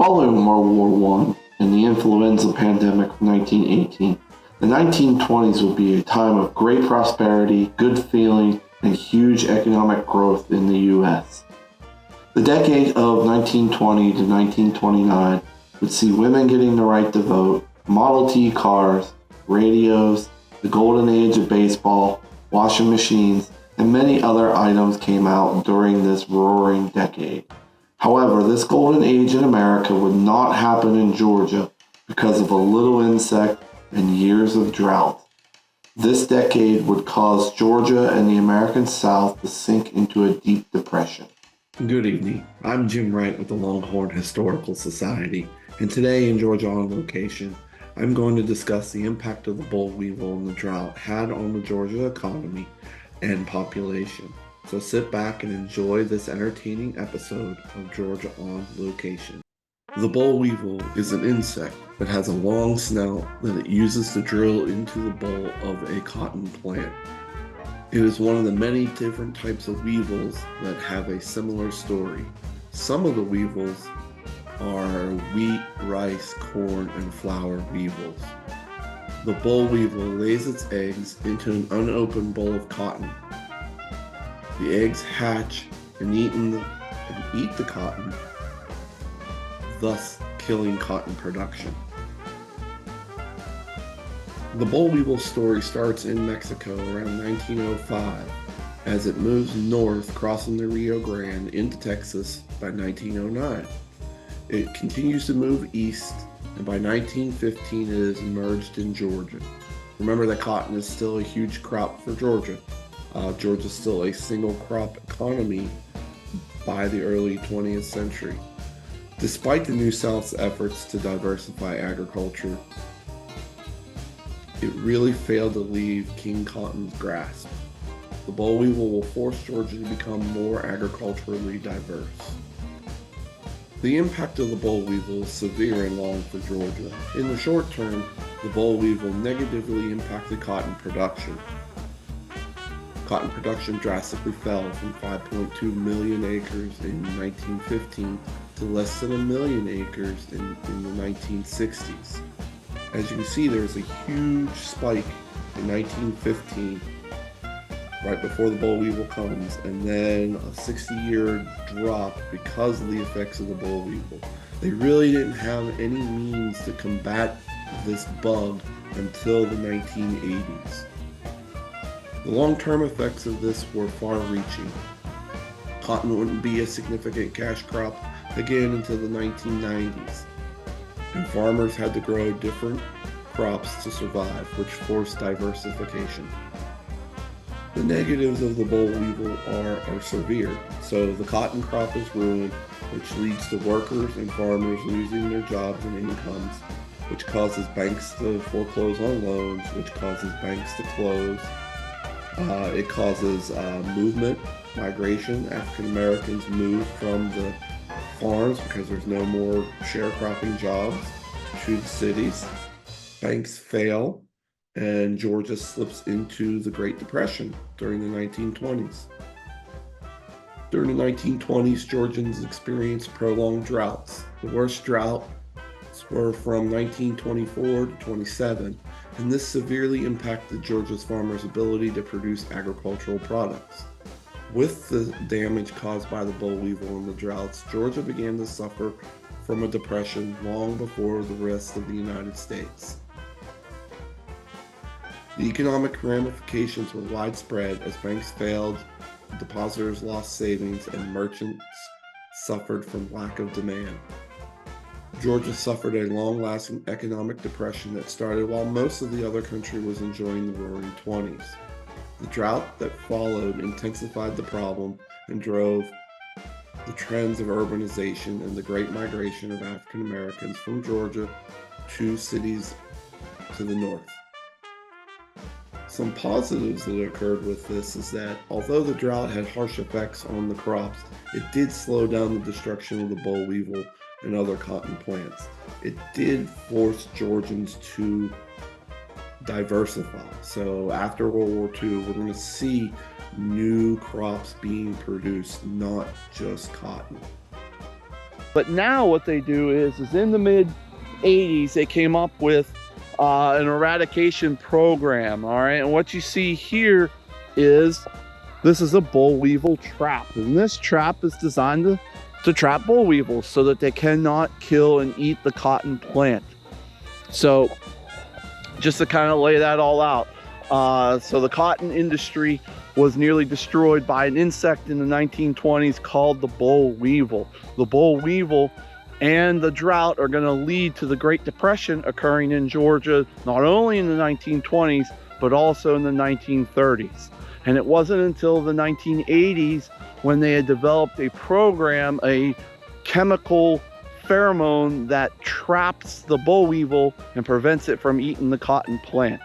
Following World War I and the influenza pandemic of 1918, the 1920s would be a time of great prosperity, good feeling, and huge economic growth in the U.S. The decade of 1920 to 1929 would see women getting the right to vote, Model T cars, radios, the golden age of baseball, washing machines, and many other items came out during this roaring decade. However, this golden age in America would not happen in Georgia because of a little insect and years of drought. This decade would cause Georgia and the American South to sink into a deep depression. Good evening. I'm Jim Wright with the Longhorn Historical Society, and today in Georgia on Location, I'm going to discuss the impact of the boll weevil and the drought had on the Georgia economy and population. So sit back and enjoy this entertaining episode of Georgia on Location. The boll weevil is an insect that has a long snout that it uses to drill into the boll of a cotton plant. It is one of the many different types of weevils that have a similar story. Some of the weevils are wheat, rice, corn, and flour weevils. The boll weevil lays its eggs into an unopened boll of cotton. The eggs hatch and eat the cotton, thus killing cotton production. The boll weevil story starts in Mexico around 1905 as it moves north, crossing the Rio Grande into Texas by 1909. It continues to move east, and by 1915 it is emerged in Georgia. Remember that cotton is still a huge crop for Georgia. Georgia is still a single crop economy by the early 20th century. Despite the New South's efforts to diversify agriculture, it really failed to leave King Cotton's grasp. The boll weevil will force Georgia to become more agriculturally diverse. The impact of the boll weevil is severe and long for Georgia. In the short term, the boll weevil negatively impacted cotton production. Cotton production drastically fell from 5.2 million acres in 1915 to less than 1 million acres in the 1960s. As you can see, there's a huge spike in 1915, right before the boll weevil comes, and then a 60-year drop because of the effects of the boll weevil. They really didn't have any means to combat this bug until the 1980s. The long-term effects of this were far-reaching. Cotton wouldn't be a significant cash crop again until the 1990s, and farmers had to grow different crops to survive, which forced diversification. The negatives of the boll weevil are severe. So the cotton crop is ruined, which leads to workers and farmers losing their jobs and incomes, which causes banks to foreclose on loans, which causes banks to close. It causes movement, migration. African Americans move from the farms because there's no more sharecropping jobs to the cities. Banks fail, and Georgia slips into the Great Depression during the 1920s. During the 1920s, Georgians experienced prolonged droughts. The worst droughts were from 1924 to 27, and this severely impacted Georgia's farmers' ability to produce agricultural products. With the damage caused by the boll weevil and the droughts, Georgia began to suffer from a depression long before the rest of the United States. The economic ramifications were widespread as banks failed, depositors lost savings, and merchants suffered from lack of demand. Georgia suffered a long-lasting economic depression that started while most of the other country was enjoying the roaring 20s. The drought that followed intensified the problem and drove the trends of urbanization and the great migration of African Americans from Georgia to cities to the north. Some positives that occurred with this is that although the drought had harsh effects on the crops, it did slow down the destruction of the boll weevil and other cotton plants. It did force Georgians to diversify. So after World War II, we're going to see new crops being produced, not just cotton. But now what they do is in the mid 80s, they came up with an eradication program, all right? And what you see here is, this is a boll weevil trap. And this trap is designed to trap boll weevils so that they cannot kill and eat the cotton plant. So just to kind of lay that all out. So the cotton industry was nearly destroyed by an insect in the 1920s called the boll weevil. The boll weevil and the drought are going to lead to the Great Depression occurring in Georgia, not only in the 1920s, but also in the 1930s. And it wasn't until the 1980s when they had developed a program, a chemical pheromone that traps the boll weevil and prevents it from eating the cotton plant.